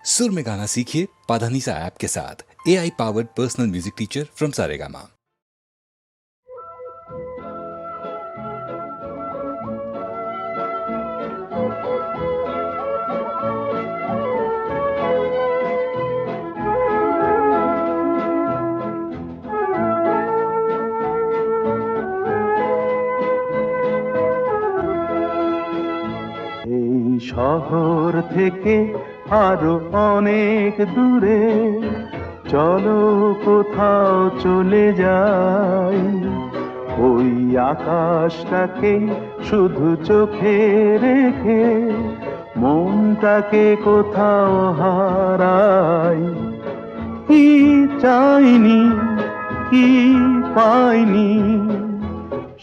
सुर में गाना सीखिए पाधानीसा ऐप के साथ। AI powered personal music teacher from Saregama. এই শহর থেকে আরো অনেক দূরে চলো কোথাও চলে যাই, ওই আকাশটাকে শুধু চোখে রেখে মনটাকে কোথাও হারাই। কি চাইনি কি পাইনি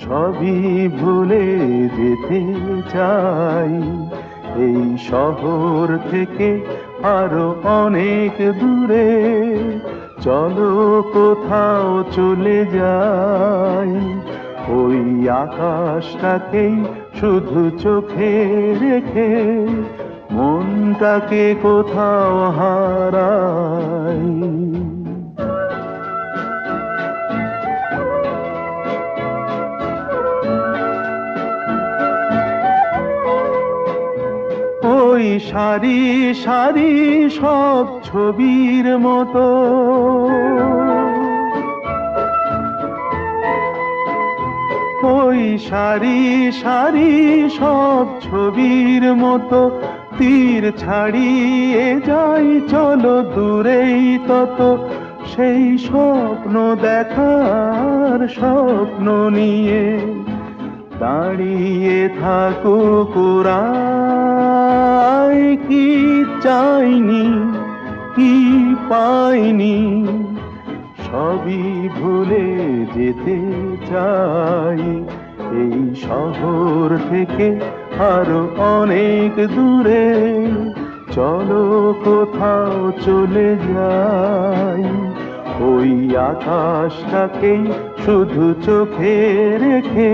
সবই ভুলে যেতে চাই, এই শহর থেকে আরো অনেক দূরে চলো কোথাও চলে যাই, ওই আকাশটাকেই শুধু চোখে রেখে মনটাকে কোথাও হারাই। ওই সারি সারি সব ছবির মতো ওই সারি সারি সব ছবির মতো তীর ছাড়িয়ে যাই চলো দূরেই তত, সেই স্বপ্ন দেখার স্বপ্ন নিয়ে দাঁড়িয়ে থাকুক ওরা। কি চাইনি কি পাইনি সবই ভুলে যেতে চাই, এই শহর থেকে আরো অনেক দূরে চলো কোথাও চলে যাই, ওই আকাশটাকেই শুধু চোখে রেখে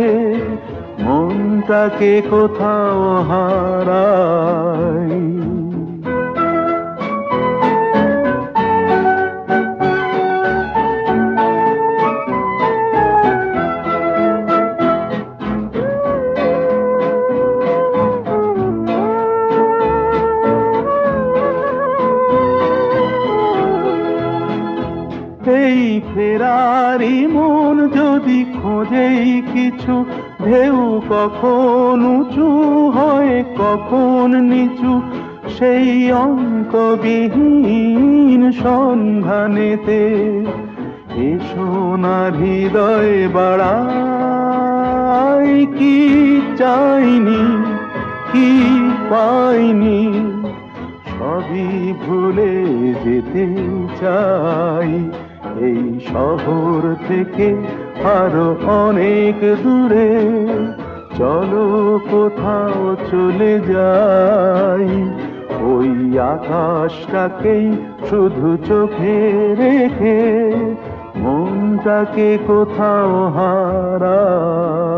মনটাকে কোথাও হারাই। এই ফেরারি মন যদি খোঁজেই কিছু, ঢেউ কখন উঁচু হয় কখন নিচু, সেই অন্তবিহীন সন্ধানেতে এ সোনার হৃদয় বাড়াই। কি চাইনি কি পাইনি সবই ভুলে যেতে চাই, এই শহর থেকে আরো অনেক দূরে চলো কোথাও চলে যাই, ওই আকাশটাকেই শুধু চোখে রেখে মনটাকে কোথাও হারাই।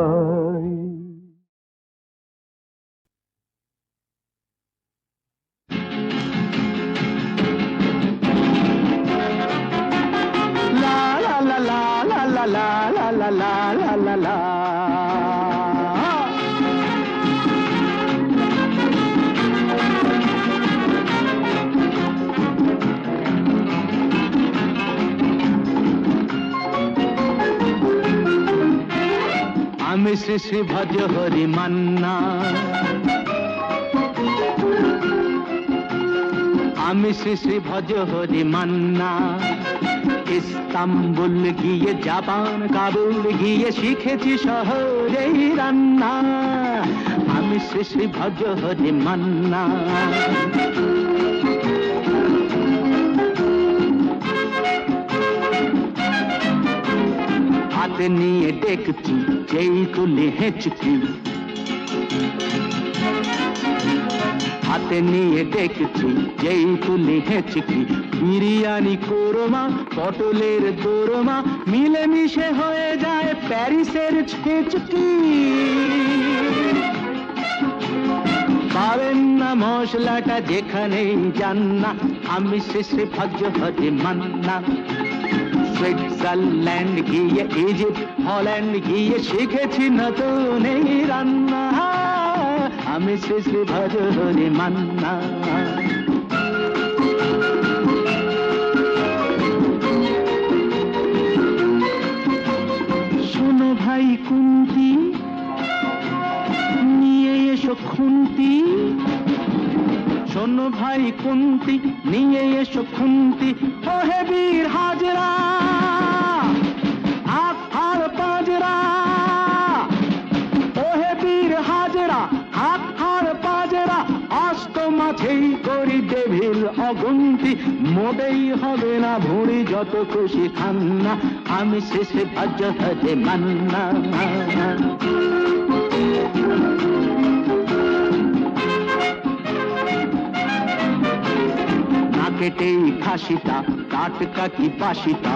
আমি শ্রী শ্রী ভজ হরি মান্না, আমি শ্রী শ্রী ভজ হরি মান্না, ইস্তাম্বুল গিয়ে জাপান কাবুল গিয়ে শিখেছি শহরেই রান্না, আমি শ্রী শ্রী ভজ হরি মান্না। হাতে নিয়ে দেখছি যেই তুলে হেঁচকি, হাতে নিয়ে দেখছি যেই তুলে হেঁচকি, বিরিয়ানি কোরমা পটলের দোরমা মিলেমিশে হয়ে যায় প্যারিসের ছেচকি। পাবেন না মশলাটা যেখানেই যান না, আমি শেষে ভজ্র হতে মান্না। সুইজারল্যান্ড গিয়ে, ইজিপ্ট হল্যান্ড গিয়ে শিখেছি নতুন এই রান্না, আমি শেষে ভজ্র হতে মান্না। শোনো ভাই কুন্তি, নিয়ে এসো খুন্তি, শোনো ভাই কুন্তি, নিয়ে এসো খুন্তি, ও হে বীর হাজরা হাত হার পাজরা, ও হে বীর হাজরা হাত হার পাজরা, অষ্ট মাঝেই করি ডেভিল অগুন্তি, মোটেই হবে না ভুঁড়ি যত খুশি খান্না, আমি শেষে ভজ্র হতে মান্না। কেটেই খাসিটা টাটকা কি বাসিটা,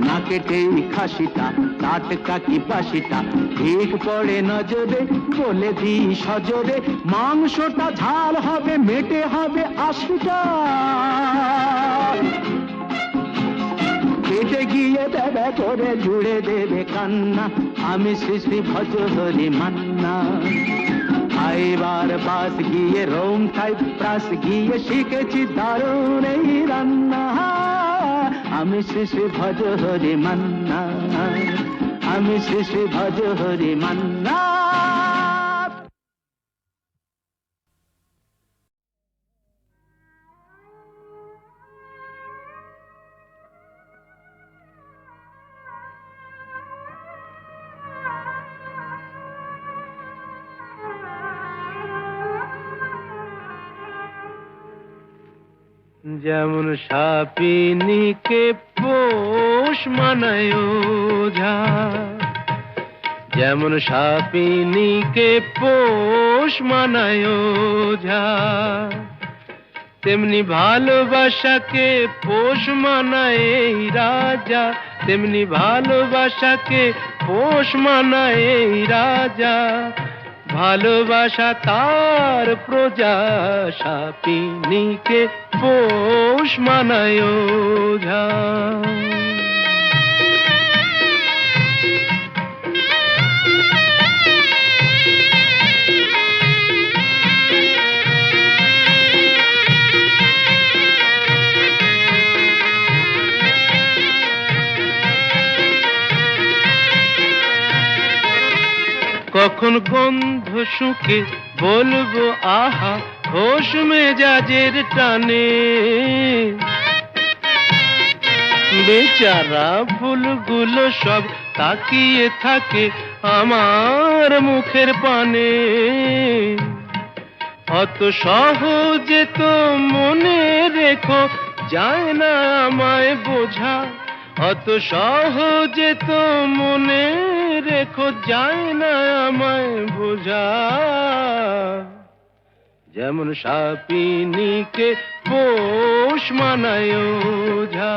না কেটেই খাসিটা টাটকা কি বাসিটা, ঠিক পড়ে নজরে বলে দিই সজরে, মাংসটা ঝাল হবে মেটে হবে 80টা, পেটে গিয়ে দেবে করে জুড়ে দেবে কান্না, আমি শ্রী ভজ্র হরি মান্না। এবার বাস গিয়ে রোম সাইপ্রাস গিয়ে শিখেছি দারুণ এই রান্না, আমি শ্রী ভজ্র হরি মান্না, আমি শ্রী ভজ্র হরি মান্না। যেমন সাপিনীকে পোষ মানায় ওঝা, যেমন সাপিনীকে পোষ মানায় ওঝা, তেমনি ভালোবাসাকে পোষ মানায় এই রাজা, তেমনি ভালোবাসাকে পোষ মানায় এই রাজা, ভালোবাসা তার প্রজা, সাপিনীকে পোষ মানায় ওঝা। কখন গন্ধ শুকে বলবো আহা, হোশ মেজাজের টানে, বেচারা ফুলগুলো সব তাকিয়ে থাকে আমার মুখের পানে, অত সহজে তো মনে রেখো যায় না আমায় বোঝা, অত সহজে তো মনে রেখো যায় না আমায় বোঝা, যেমন সাপিনীকে পোষ মানায় ওঝা।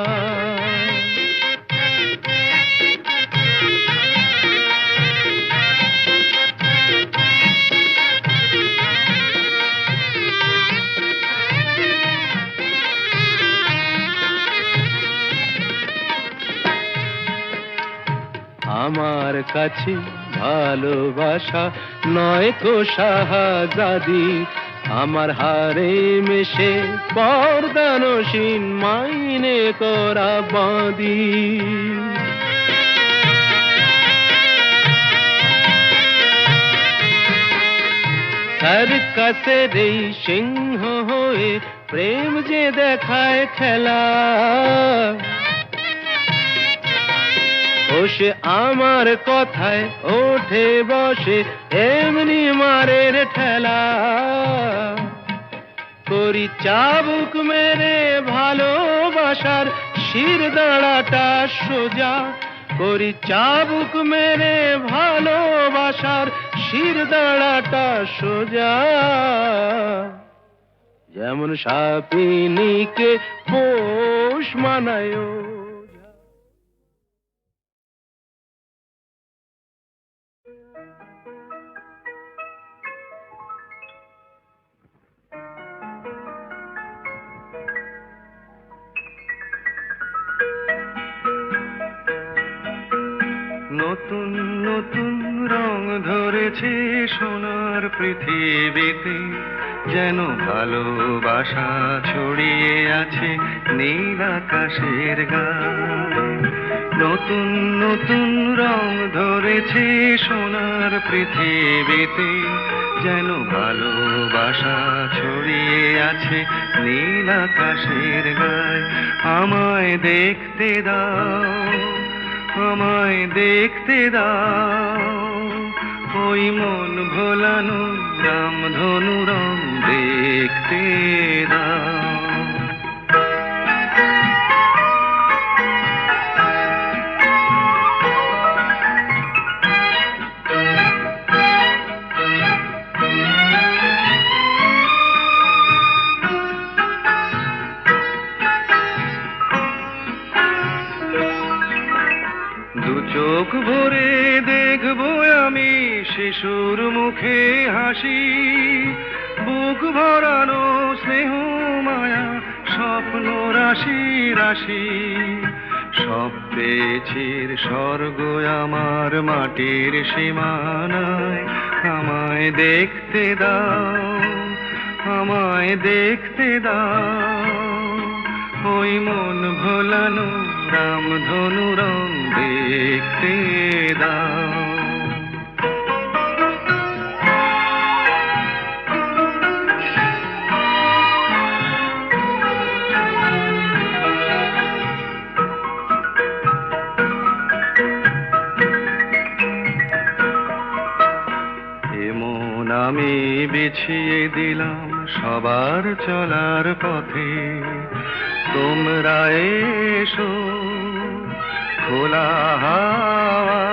আমার কাছে ভালোবাসা নয় তো শাহজাদি, আমার হারে মেশে পর্দানসীন মাইনে করা বাঁধি, সার্কাসের এই সিংহ হয়ে প্রেম যে দেখায় খেলা, ও সে আমার কথায় ওঠে বসে এমনি মারের ঠেলা, করি চাবুক মেরে ভালোবাসার শির দাঁড়াটা সোজা, করি চাবুক মেরে ভালোবাসার শির দাঁড়াটা সোজা, যেমন সাপিনীকে পোষ মানায়। ধরেছে সোনার পৃথিবীতে, যেন ভালোবাসা ছড়িয়ে আছে নীল আকাশের গায়ে। নতুন নতুন রং ধরেছে সোনার পৃথিবীতে, যেন ভালোবাসা ছড়িয়ে আছে নীল আকাশের গায়ে। আমায় দেখতে দাও, আমায় দেখতে দাও, ওই মন ভোলানো রামধনু রং দেখতে দাও। দু চোখ ভরে দেখবো আমি শিশুর মুখে হাসি, বুক ভরানো স্নেহ মায়া স্বপ্ন রাশি রাশি। সব পেয়েছির স্বর্গ আমার মাটির সীমানায়। আমায় দেখতে দাও, আমায় দেখতে দাও, ওই মন ভোলানো রামধনু রং দেখতে দাও। এমন আমি বিছিয়ে দিলাম সবার চলার পথে, তোমরা এসো খোলা হাওয়া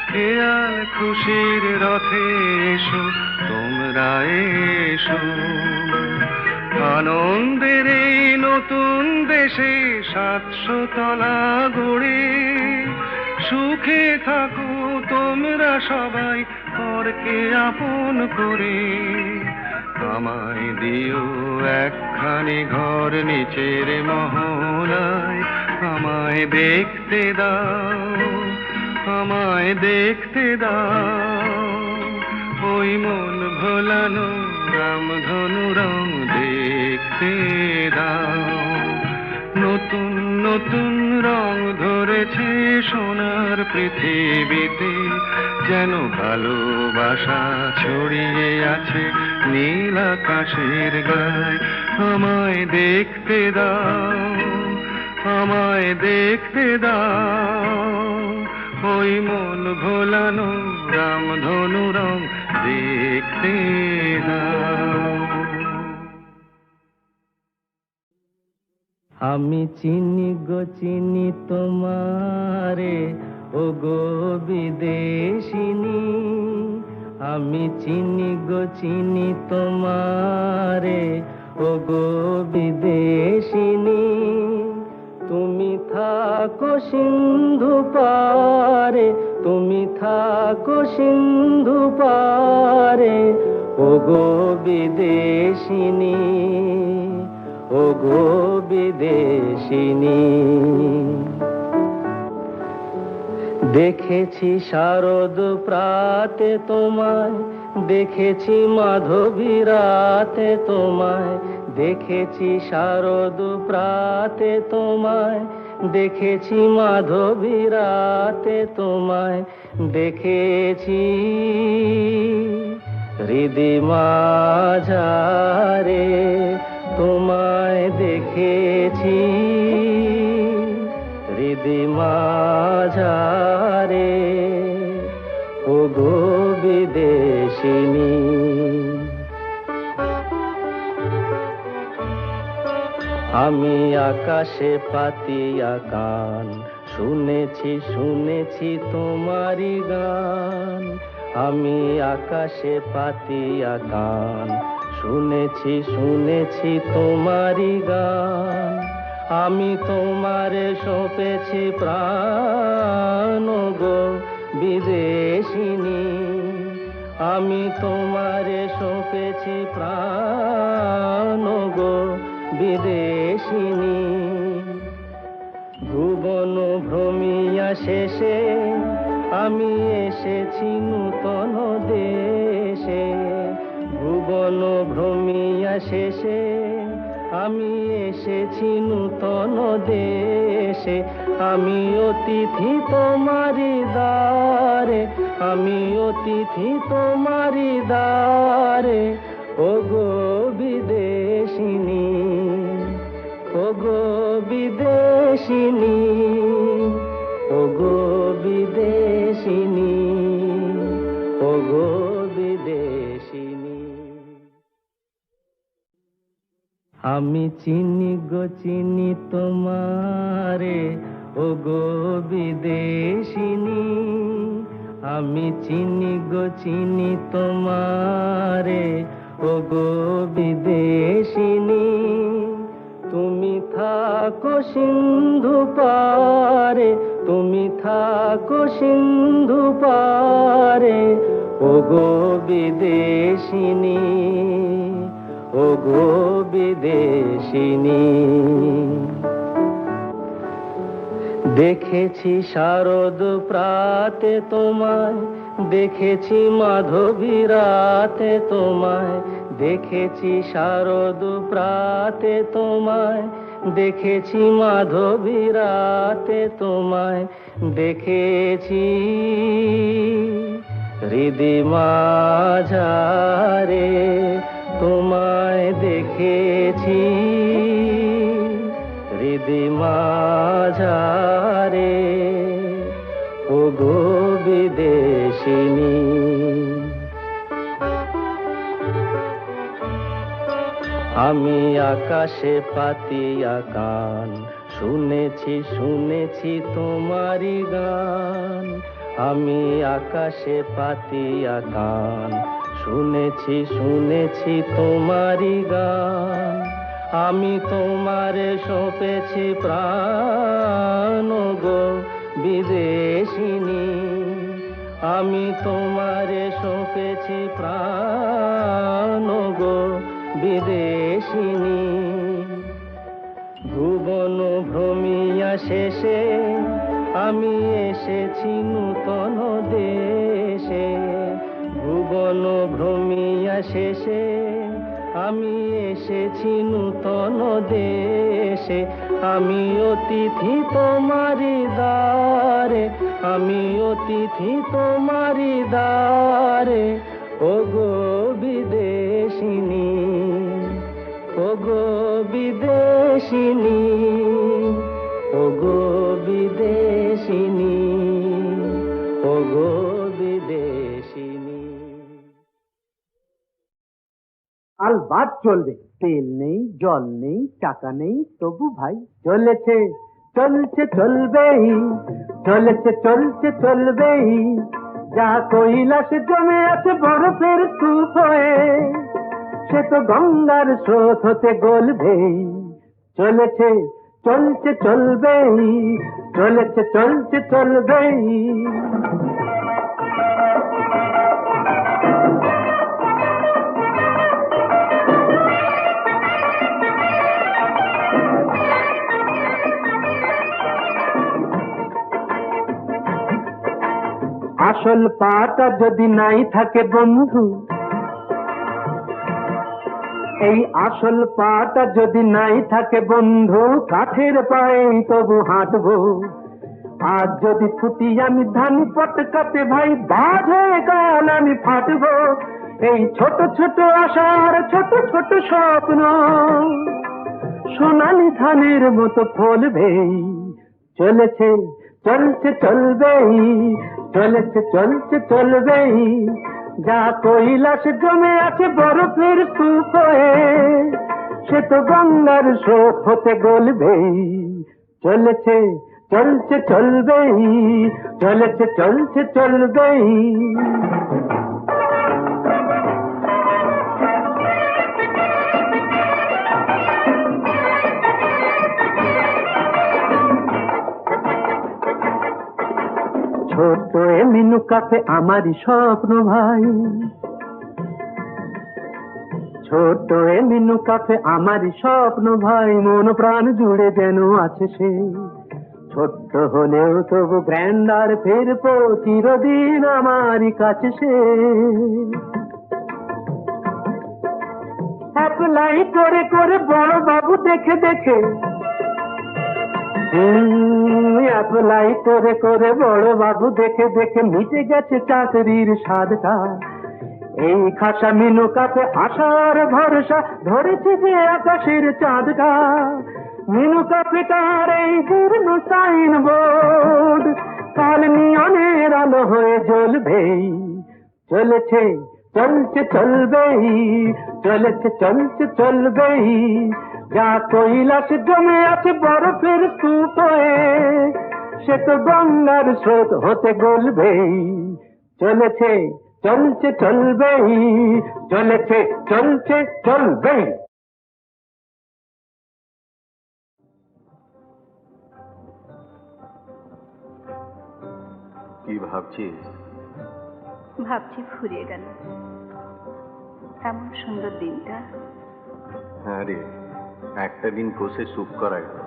খেয়াল খুশির রথে এসো, তোমরা এসো। আনন্দের এই নতুন দেশে 700 তলা গড়ে সুখে থাকো তোমরা সবাই পরকে আপন করে। আমায় দিও একখানি ঘর নিচের মহলায়। আমায় দেখতে দাও, আমায় দেখতে দাও, ওই মন ভোলানো রামধনু রং দেখতে দাও। নতুন নতুন রং ধরেছে সোনার পৃথিবীতে, যেন ভালোবাসা ছড়িয়ে আছে নীল আকাশের গায়ে। আমায় দেখতে দাও, আমায় দেখতে দাও, ওই মন ভোলানো রামধনু রং দেখতে দাও। আমি চিনি গো চিনি তোমারে, ও গো বিদেশিনী। আমি চিনি গো চিনি তোমারে, ও গো বিদেশিনী। তুমি থাকো সিন্ধু পারে, তুমি থাকো সিন্ধু পারে, ও গো বিদেশিনী, ও গো বিদেশিনী। দেখেছি শারদ প্রাতে তোমায়, দেখেছি মাধবী রাতে তোমায়, দেখেছি শারদ প্রাতে তোমায়, দেখেছি মাধবী রাতে তোমায়, দেখেছি হৃদি মাঝারে তোমায় দেখেছি, হৃদি মাঝারে, ও গো বিদেশিনী। আমি আকাশে পাতিয়া কান, শুনেছি শুনেছি তোমারি গান। আমি আকাশে পাতিয়া কান, শুনেছি শুনেছি তোমারি গান। আমি তোমারে সঁপেছি প্রাণ গো বিদেশিনী। আমি তোমারে সঁপেছি প্রাণ গো বিদেশিনী। ভুবন ভ্রমিয়া শেষে আমি এসেছি নূতন দেশে, ভুবন ভ্রমিয়া শেষে আমি এসেছি নূতন দেশে। আমি অতিথি তোমারি দ্বারে, আমি অতিথি তোমারি দ্বারে, ওগো বিদেশিনী, ওগো বিদেশিনী, ওগো বিদেশিনী, ওগো বিদেশিনী। আমি চিনি গো চিনি তোমারে, ওগো বিদেশিনী। আমি চিনি গো চিনি তোমারে, ওগো বিদেশিনী। তুমি থাকো সিন্ধু পারে, তুমি থাকো সিন্ধু পারে, ওগো বিদেশিনী, ওগো বিদেশিনী। দেখেছি শারদ প্রাতে তোমায়, দেখেছি মাধবী রাতে তোমায়, দেখেছি শারদ প্রাতে তোমায়, দেখেছি মাধবী রাতে তোমায়, দেখেছি হৃদি মাঝারে তোমায়, দেখেছি হৃদি মাঝারে, ওগো বিদেশিনী। আমি আকাশে পাতিয়া কান, শুনেছি শুনেছি তোমারি গান। আমি আকাশে পাতিয়া কান, শুনেছি শুনেছি তোমারি গান। আমি তোমারে সঁপেছি প্রাণ, গো বিদেশিনী। আমি তোমারে সঁপেছি প্রাণ, গো বিদেশিনী। ভুবন ভ্রমিয়া শেষে আমি এসেছি নূতন দেশে, ভুবন ভ্রমিয়া শেষে আমি এসেছি নূতন দেশে। আমি অতিথি তোমারি দ্বারে, আমি অতিথি তোমারি দ্বারে, ওগো বিদেশিনী, ওগো বিদেশিনী, ওগো বিদেশিনী, ওগো বিদেশিনী। আলবাত চলবে, তেল নেই জল নেই টাকা নেই, তবু ভাই চলেছে চলছে চলবেই, চলেছে চলছে চলবেই। যা কৈলাসে জমে আছে বরফের স্তূপ হয়ে, সে তো গঙ্গার স্রোত হতে গলবেই। চলেছে চলছে চলবেই, চলেছে চলছে চলবেই। আসল পাটা যদি নাই থাকে বন্ধু, এই আসল পাটা যদি নাই থাকে বন্ধু, কাঠের পায়ে তবু হাঁটবো। আজ যদি ছুটি আমি ধান পটকাতে ভাই, বাজ হয়ে কাল আমি ফাটবো। এই ছোট ছোট আশার ছোট ছোট স্বপ্ন সোনালি ধানের মতো ফলবেই। চলেছে চলছে চলবেই, চলেছে চলছে চলবেই। যা কৈলাসে জমে আছে বরফের স্তূপ হয়ে, সে তো গঙ্গার স্রোত হতে গলবেই। চলেছে চলছে চলবেই, চলেছে চলছে চলবেই। ছোট এ মিনু কাফে আমারই স্বপ্ন ভাই, ছোট এ মিনু কাফে আমারই স্বপ্ন ভাই। মন প্রাণ জুড়ে যেন আছে সে, ছোট্ট হলেও তবু গ্র্যান্ডার ফিরবো চিরদিন আমারই কাছে সে। অ্যাপ্লাই করে করে বড় বাবু দেখে দেখে, অ্যাপ্লাই করে করে বড় বাবু দেখে দেখে মিটে গেছে চাকরির স্বাদটা। এই খাসা মিনু কাপে আশার ভরসা ধরেছে যে আকাশের চাঁদটা। মিনু কাপেটার এই জীর্ণ সাইন বোর্ড কাল নিয়নের আলো হয়ে জ্বলবে। চলেছে চলছে চলবেই, চলেছে চলছে চলবেই। যা কৈলাস জমে আছে বরফের স্তূপ হয়ে, সে তো গঙ্গার স্রোত হতে গলবেই। চলেছে চলছে চলবেই, চলেছে চলছে চলবেই। কি ভাবছিস? ভাবছি ফুরিয়ে গেল এমন সুন্দর দিনটা। হ্যাঁ রে, একটা দিন বসে সুখ করা গেল।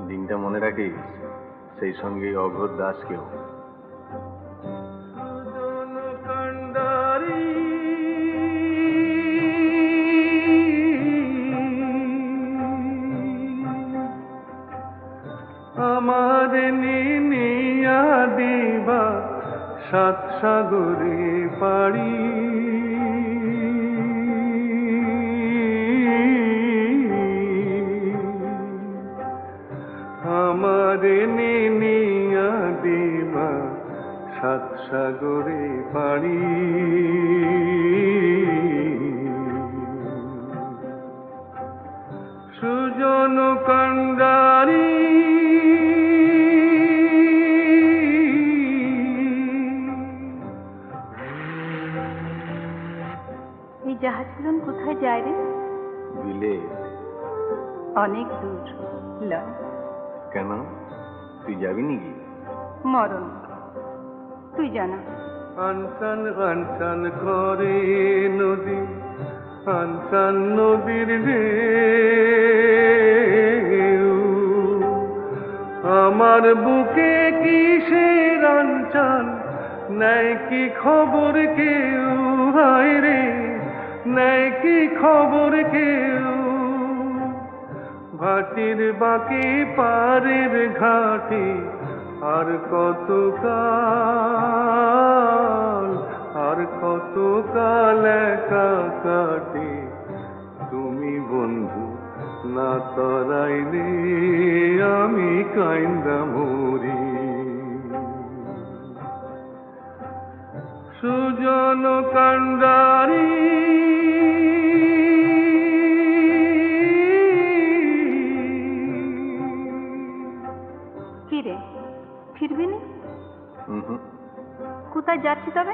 দিনটা মনে রাখিস, সেই সঙ্গে অঘোর দাসকেও। আমার নিনিয়া দিবা সাত সাগরে পাড়ি, আমার নিনিয়া দিবা সাত সাগরে পাড়ি। সুজন কান্ডারি এই জাহাজগুলো কোথায় যায় রে? বিলে। অনেক দূর লয়। কেন, তুই যাবি নাকি? মরণ তুই জানা। আনসান আনসান করে নদী, আনসান নদীর ঢেউ। আমার বুকে কিসের আনচান, নাই কি খবর কেউ? হায় রে, নাই কি খবর কেউ? ভাটির বাকি পারের ঘাটে আর কত কাল, আর কত কাল একা কাটে। তুমি বন্ধু না তরাইলে আমি কাইন্দা মরি। সুজন কান্ডারি কি রে, ফিরবি না? কোথায় যাচ্ছি তবে?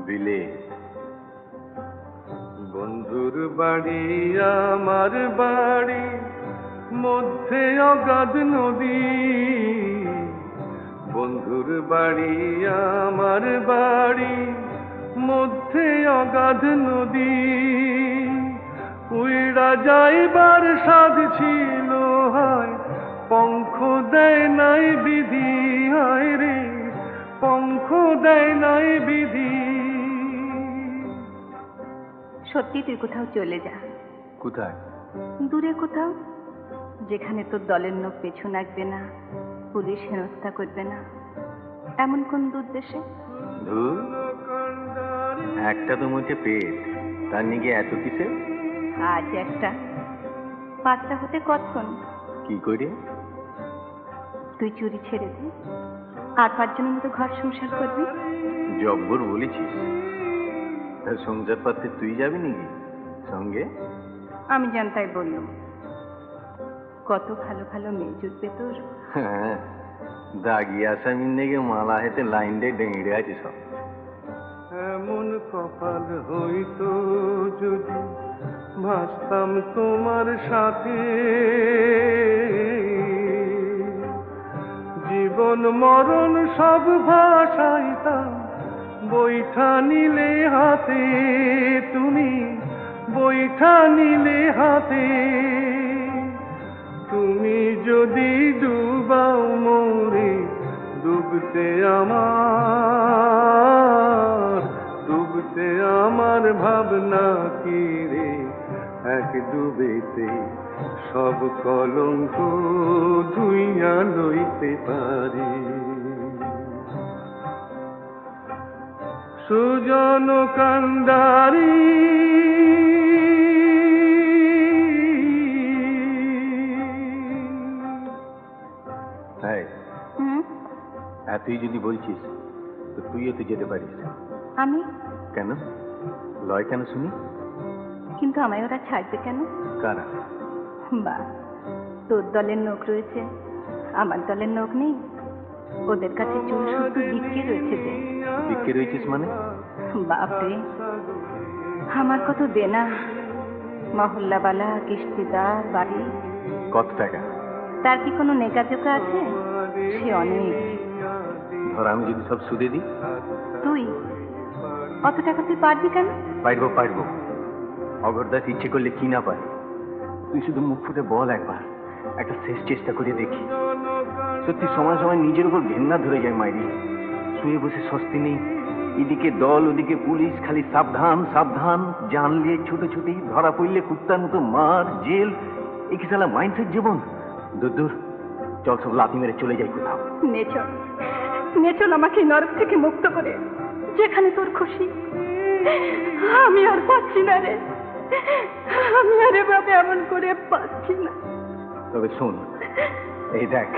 বিলে। বন্ধুর বাড়ি আমার বাড়ি, মধ্যে অগাধ নদী। বন্ধুর বাড়ি আমার বাড়ি, মধ্যে অগাধ নদী। উইড়া যাইবার সাধ ছিল হয়, পঙ্খ দেয় নাই বিধি। হায় রে, পঙ্খ দেয় নাই বিধি। সত্যি তুই কোথাও চলে যা। কোথায়? দূরে কোথাও, যেখানে তোর দলের লোক পেছু লাগবে না, পুলিশ হেনস্থা করবে না, এমন কোন দূর দেশে। ধুর, একটা তো মুখে পেট, তার নিকে এত কিসে? আজ একটা, পাঁচটা হতে কতক্ষণ? কি করে? তুই চুরি ছেড়ে দে, আর পাঁচজনের মতো ঘর সংসার করবি। জব্বর বলেছিস। তার সংসার পাতে তুই যাবি নাকি সঙ্গে? আমি জানতাই বললাম, কত ভালো ভালো মেয়ে জুটবে তোর। হ্যাঁ, দাগি আসামির নেগে মালা হেতে লাইন দিয়ে ডেঙড়ে আছে সব। এমন কপাল হইতো যদি ভাসতাম তোমার সাথে, জীবন মরণ সব ভাষাইতাম বৈঠা নিলে হাতে। তুমি বৈঠা নিলে হাতে, তুমি যদি ডুবাও মোরে ডুবতে আমার ভাবনা কি রে, এক ডুবেতে সব কলঙ্ক ধুইয়া লইতে পারি। সুজন কান্ডারি হ্যাঁ, হুম, এতই যদি বলছিস তো তুইও তো যেতে পারিস। আমি? কেন? লয় কেন শুনি? কিন্তু আমায় ওরা ছাড়বে কেন? কারা? বা, তোর দলের লোক রয়েছে, আমার দলের লোক নেই। ওদের কাছে চুল শুধু বিক্রি রয়েছে যে। বিক্রি রয়েছিস মানে? বাপরে, আমার কত দেনা, মহল্লাবালা, কিস্তিদার, বাড়ি। কত টাকা? তার কি কোনো নেকাজোকা আছে? সে অনেক। ধর আমি যদি সব সুদে দিই? তুই অত টাকা তুই পারবি কেন? পারবো। অগরদাস ইচ্ছে করলে কি না পারে। তুই শুধু মুখ ফুটে বল একবার, একটা শেষ চেষ্টা করে দেখি। সত্যি সময় সময় নিজের উপর ঘেন্না ধরে যায় মাইরি। শুয়ে বসে স্বস্তি নেই, এদিকে দল ওদিকে পুলিশ, খালি সাবধান সাবধান। জানলে ছুটোছুটি, ধরা পড়লে কুত্তার মতো মার, জেল। এ কি সালা মাইন্ডসেট জীবন? দূর, চল সব লাথি মেরে চলে যাই কোথাও। নেচল আমাকে নরক থেকে মুক্ত করে, যেখানে তোর খুশি। আমি আর পাচ্ছি না রে, আমি আর এভাবে এমন করে পাচ্ছি না। তবে শোন, এই দেখ,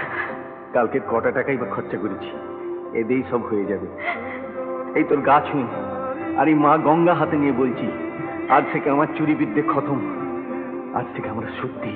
কালকে কটা টাকাই বা খরচা করেছি, এতেই সব হয়ে যাবে। এই তোর গা ছুঁই, আর এই মা গঙ্গা হাতে নিয়ে বলছি, আজ থেকে আমার চুরি বিদ্যে খতম। আজ থেকে আমরা সত্যি